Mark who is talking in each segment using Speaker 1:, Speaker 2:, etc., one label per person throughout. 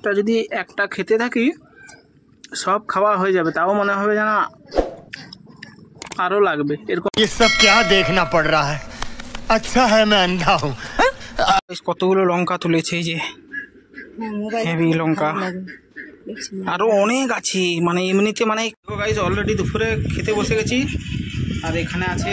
Speaker 1: তা যদি একটা খেতে থাকি সব খাওয়া হয়ে যাবে, তাও মনে হবে যেন আরও লাগবে এরকম।
Speaker 2: ये सब क्या देखना पड़ रहा है, अच्छा है मैं अंधा हूँ।
Speaker 1: কতগুলো লঙ্কা তুলেছে, এই যে হেভি লঙ্কা, আরও অনেক আছে। মানে এমনিতে মানে গাইস অলরেডি দুপুরে খেতে বসে গেছি। আর এখানে আছে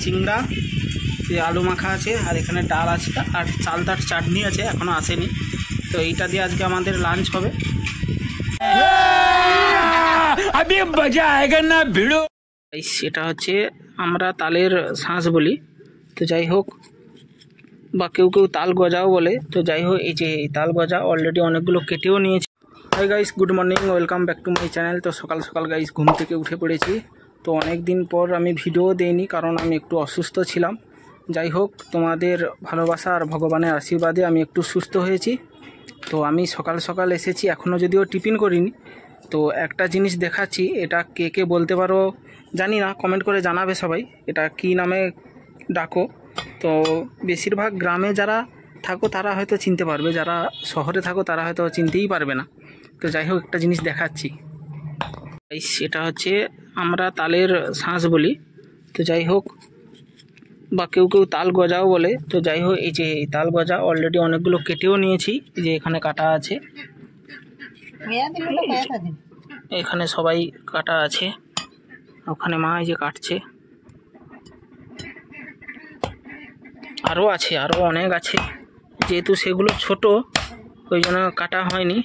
Speaker 1: চিংড়া, আলু মাখা আছে, আর এখানে ডাল আছে, আর চালতার চাটনি আছে, এখনও আসেনি। তো এইটা দিয়ে আজকে আমাদের লাঞ্চ হবে। এটা হচ্ছে আমরা তালের শাঁস বলি, তো যাই হোক, বা কেউ কেউ তাল গজাও বলে। তো যাই হোক, এই যে এই তাল গজা অলরেডি অনেকগুলো কেটেও নিয়েছি। Hi guys, good morning, welcome back to my channel. তো সকাল সকাল গাইস ঘুম থেকে উঠে পড়েছি। তো অনেক দিন পর আমি ভিডিও দেইনি, কারণ আমি একটু অসুস্থ ছিলাম। যাই হোক, তোমাদের ভালোবাসা আর ভগবানের আশীর্বাদে আমি একটু সুস্থ হয়েছি। তো আমি সকাল সকাল এসেছি, এখনও যদিও টিফিন করিনি। তো একটা জিনিস দেখাচ্ছি, এটা কে কে বলতে পারো জানি না, কমেন্ট করে জানাবে সবাই এটা কী নামে ডাকো। তো বেশিরভাগ গ্রামে যারা থাকো তারা হয়তো চিনতে পারবে, যারা শহরে থাকো তারা হয়তো চিনতেই পারবে না। তো যাই হোক, একটা জিনিস দেখাচ্ছি। এটা হচ্ছে আমরা তালের শাঁস বলি, তো যাই হোক, বা কেউ কেউ তাল গজাও বলে। তো যাই হোক, এই যে এই তাল গজা অলরেডি অনেকগুলো কেটেও নিয়েছি, এই যে এখানে কাটা আছে, এখানে সবাই কাটা আছে, ওখানে মা এই যে কাটছে, আরও আছে, আরও অনেক আছে। যেহেতু সেগুলো ছোট ওই জন্য কাটা হয়নি।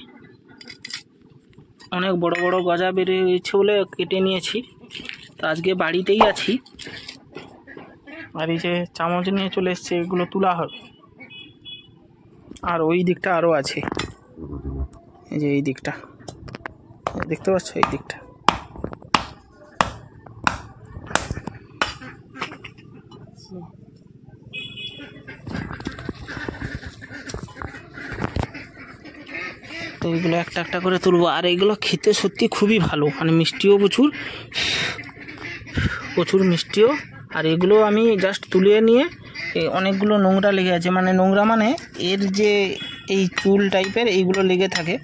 Speaker 1: অনেক বড় বড় গজা বেরিয়েছে বলে কেটে নিয়েছি। তো আজকে বাড়িতেই আছি, আর এই যে চামচ নিয়ে চলে এসছে, এগুলো তোলা হবে। আর ওই দিকটা আরও আছে, এই যে এই দিকটা দেখতে পাচ্ছ, এই দিকটা। তো এইগুলো একটা একটা করে তুলবো। আর এইগুলো খেতে সত্যি খুবই ভালো, মানে মিষ্টিও প্রচুর প্রচুর মিষ্টিও। আর এগুলো আমি জাস্ট তুলে নিয়ে, অনেকগুলো নোংরা লেগে আছে, মানে নোংরা মানে এর যে এই চুল টাইপের এইগুলো লেগে থাকে।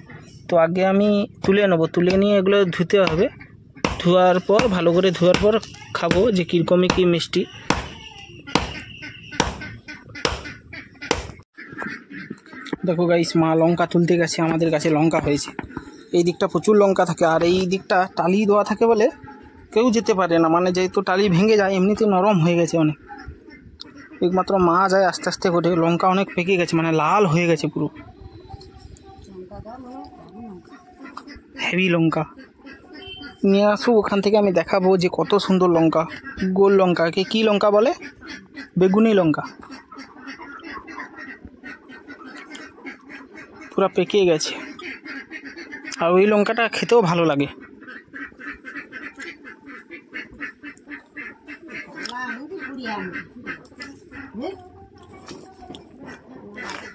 Speaker 1: তো আগে আমি তুলে নেবো, তুলে নিয়ে এগুলো ধুতে হবে। ধোয়ার পর, ভালো করে ধোয়ার পর খাবো যে কীরকমই কী মিষ্টি। দেখো গাইস, মা লঙ্কা তুলতে গেছে, আমাদের কাছে লঙ্কা হয়েছে। এই দিকটা প্রচুর লঙ্কা থাকে, আর এই দিকটা টালি দেওয়া থাকে বলে কেউ যেতে পারে না, মানে যেহেতু টালি ভেঙে যায়, এমনিতে নরম হয়ে গেছে অনেক। একমাত্র মা যায় আস্তে আস্তে করে। লঙ্কা অনেক পেকে গেছে, মানে লাল হয়ে গেছে পুরো, হেভি লঙ্কা নিয়ে আসো ওখান থেকে, আমি দেখাবো যে কত সুন্দর লঙ্কা। গোল লঙ্কাকে কী লঙ্কা বলে? বেগুনি লঙ্কা, পুরো পেকে গেছে। আর ওই লঙ্কাটা খেতেও ভালো লাগে।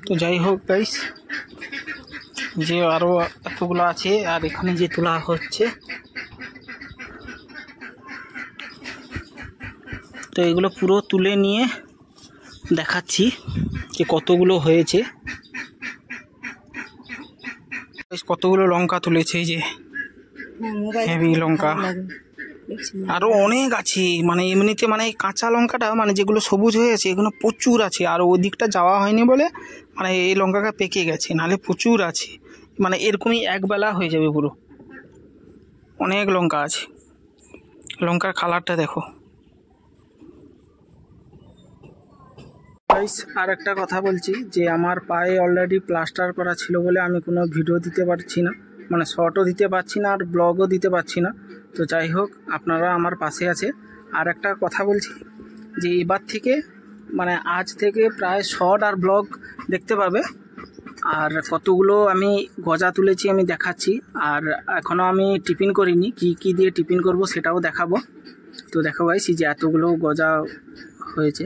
Speaker 1: তো যাই হোক গাইস, যে আরও এতগুলো আছে, আর এখানে যে তোলা হচ্ছে, তো এগুলো পুরো তুলে নিয়ে দেখাচ্ছি যে কতগুলো হয়েছে। কতগুলো লঙ্কা তুলেছে, এই যে হেভি লঙ্কা, আরও অনেক আছে। মানে এমনিতে মানে কাঁচা লঙ্কাটা, মানে যেগুলো সবুজ হয়ে আছে এগুলো প্রচুর আছে। আর ওই দিকটা যাওয়া হয়নি বলে মানে এই লঙ্কাটা পেকে গেছে, নাহলে প্রচুর আছে। মানে এরকমই একবেলা হয়ে যাবে পুরো। অনেক লঙ্কা আছে, লঙ্কার কালারটা দেখো। আর একটা কথা বলছি, যে আমার পায়ে অলরেডি প্লাস্টার করা ছিল বলে আমি কোনো ভিডিও দিতে পারছি না, মানে শর্টও দিতে পারছি না, আর ব্লগও দিতে পারছি না। তো যাই হোক, আপনারা আমার পাশে আছে। আর একটা কথা বলছি, যে এবার থেকে মানে আজ থেকে প্রায় শর্ট আর ব্লগ দেখতে পাবে। আর কতগুলো আমি গজা তুলেছি আমি দেখাচ্ছি। আর এখনও আমি টিফিন করিনি, কি কি দিয়ে টিফিন করব সেটাও দেখাবো। তো দেখো গাইস, যে এতগুলো গজা হয়েছে,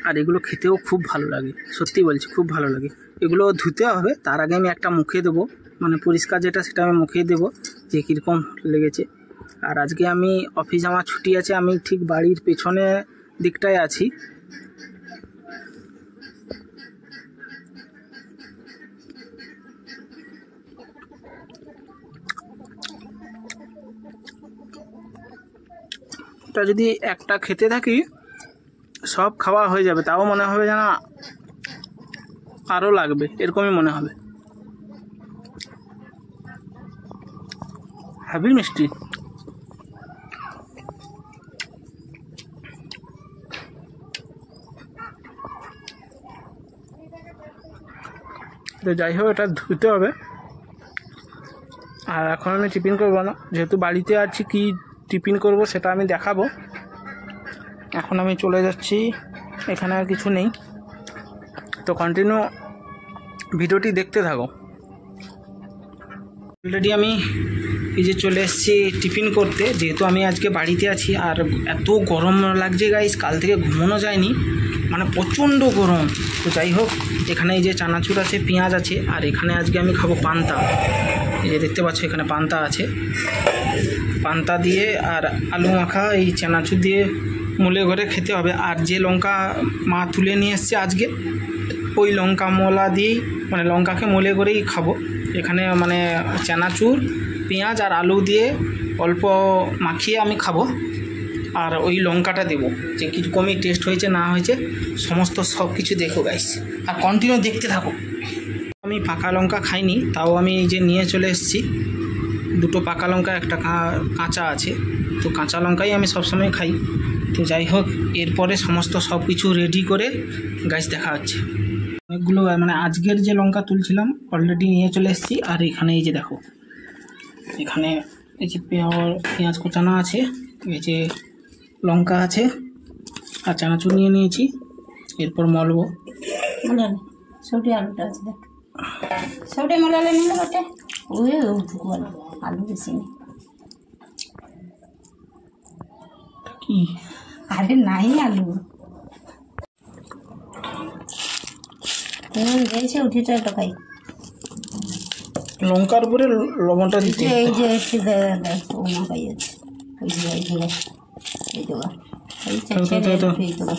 Speaker 1: আর এগুলো খেতেও খুব ভালো লাগে, সত্যি বলছি খুব ভালো লাগে। এগুলো ধুতে হবে, তার আগে আমি একটা মুখে দেবো, মানে পরিষ্কার যেটা সেটা আমি মুখে দেবো যে কীরকম লেগেছে। আর আজকে আমি অফিস আমার ছুটি আছে, আমি ঠিক বাড়ির পেছনে দিকটায় আছি। এটা যদি একটা খেতে থাকি সব খাওয়া হয়ে যাবে, তাও মনে হবে যেন আরও লাগবে, এরকমই মনে হবে। হেভি মিষ্টি। তো যাই হোক, এটা ধুতে হবে। আর এখন আমি টিফিন করবো না, যেহেতু বাড়িতে আছি, কি টিফিন করব সেটা আমি দেখাবো। এখন আমি চলে যাচ্ছি, এখানে আর কিছু নেই। তো কন্টিনিউ ভিডিওটি দেখতে থাকো। অলরেডি আমি এই যে চলে এসেছি টিফিন করতে, যেহেতু আমি আজকে বাড়িতে আছি। আর এত গরম লাগছে গাইস, কাল থেকে ঘুমানো যায়নি, মানে প্রচণ্ড গরম। তো যাই হোক, এখানে এই যে চানাচুর আছে, পেঁয়াজ আছে, আর এখানে আজকে আমি খাবো পান্তা। এই যে দেখতে পাচ্ছ এখানে পান্তা আছে, পান্তা দিয়ে আর আলু মাখা এই চানাচুর দিয়ে মুলে ঘরে খেতে হবে। আর যে লঙ্কা মা তুলে নিয়ে এসছে আজকে, ওই লঙ্কা মোলা দিয়েই, মানে লঙ্কাকে মুলে করেই খাবো। এখানে মানে চানাচুর, পেঁয়াজ আর আলু দিয়ে অল্প মাখিয়ে আমি খাবো। আর ওই লঙ্কাটা দেবো, যে কীরকমই টেস্ট হয়েছে না হয়েছে সমস্ত সব কিছু দেখো গাইস, আর কন্টিনিউ দেখতে থাকো। আমি পাকা লঙ্কা খাইনি, তাও আমি এই যে নিয়ে চলে এসেছি দুটো পাকা লঙ্কা, একটা কাঁচা আছে। তো কাঁচা লঙ্কাই আমি সবসময় খাই। তো যাই হোক, এরপরে সমস্ত সব কিছু রেডি করে গাইস দেখা হচ্ছে। অনেকগুলো মানে আজকের যে লঙ্কা তুলছিলাম অলরেডি নিয়ে চলে এসেছি। আর এখানে এই যে দেখো, এখানে এই যে পেঁয়াজ কোচানো আছে, এই যে লঙ্কা আছে, আর চানাচুর নিয়ে নিয়েছি। এরপর মলবো।
Speaker 3: সবটি আলুটা আছে, দেখ সবটি মলালে নিলে বটে, ওই ওইটুকু আলু বেশি নেই।
Speaker 1: কি
Speaker 3: আরে নাই আলু দিয়েছে, উঠিটা টাকাই
Speaker 1: লঙ্কার উপরে লবণটা দিতে।
Speaker 3: এই যে একটু দেখ ও মাখাই আছে, ওই যে এই ধরে এই দেওয়া, এই দেওয়া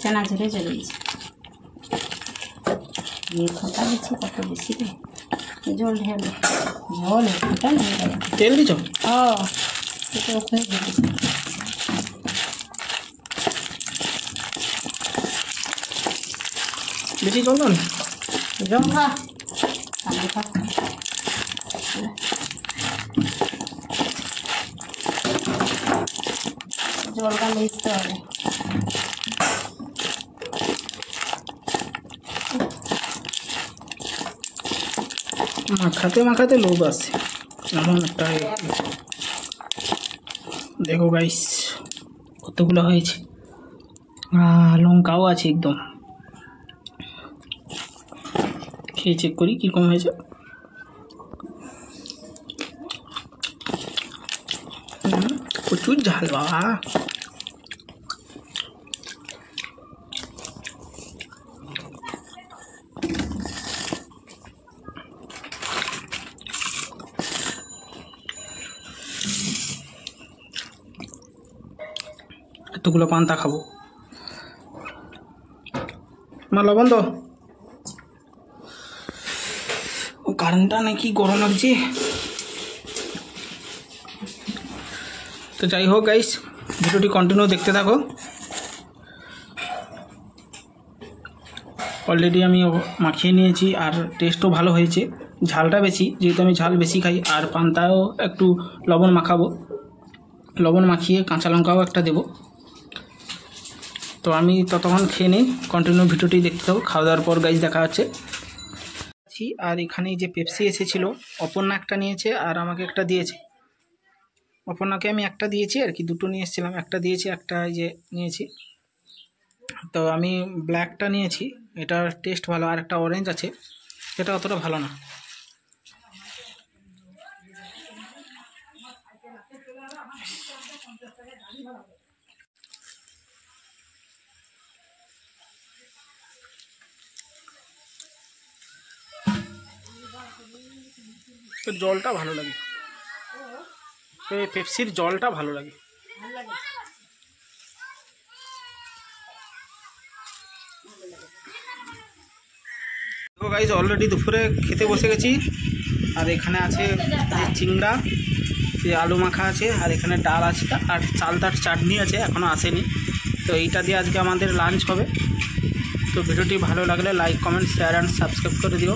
Speaker 3: চানাচুরে চলে গেছে। খোটা দিচ্ছি কত বেশি রে, জল ঢেলে জল খোটা নেই,
Speaker 1: তেল দিছ?
Speaker 3: ও এটা ওখানে দিবি।
Speaker 1: বেশি জল দাও না,
Speaker 3: লঙ্কা জলটা মিশতে হবে।
Speaker 1: মাখাতে মাখাতে লোভ আসছে এমন একটা। দেখো গাইস কতগুলো হয়েছে, লঙ্কাও আছে একদম। খেয়ে চেক করি কীরকম হয়েছে। প্রচুর ঝাল বাবা। এতগুলো পান্তা খাবো। আমার লবণ তো, ও কারেন্টটা নাকি গরম লাগছে। তো যাই হোক গাইস, ভিডিওটি কন্টিনিউ দেখতে থাকো। অলরেডি আমি মাখিয়ে নিয়েছি, আর টেস্টও ভালো হয়েছে। ঝালটা বেশি, যেহেতু আমি ঝাল বেশি খাই। আর পান্তাও একটু লবণ মাখাবো, লবণ মাখিয়ে কাঁচা লঙ্কাও একটা দেবো। তো আমি ততক্ষণ খেয়ে নিই, কন্টিনিউ ভিডিওটি দেখতে থাকো। খাওয়া দাওয়ার পর গাইস দেখা হচ্ছে। আর এখানে যে পেপসি এসেছিলো, অপর্ণা একটা নিয়েছে আর আমাকে একটা দিয়েছে। অপর্ণাকে আমি একটা দিয়েছি আর কি, দুটো নিয়ে এসেছিলাম, একটা দিয়েছি, একটা এই যে নিয়েছি। তো আমি ব্ল্যাকটা নিয়েছি, এটার টেস্ট ভালো। আর একটা অরেঞ্জ আছে, সেটা অতটা ভালো না। তো জলটা ভালো লাগে, পেপসির জলটা ভালো লাগে। গাইস অলরেডি দুপুরে খেতে বসে গেছি। আর এখানে আছে চিংড়া, যে আলু মাখা আছে, আর এখানে ডাল আছে, আর চালতার চাটনি আছে, এখনও আসেনি। তো এইটা দিয়ে আজকে আমাদের লাঞ্চ হবে। তো ভিডিওটি ভালো লাগলে like, comment, share and subscribe করে দিও।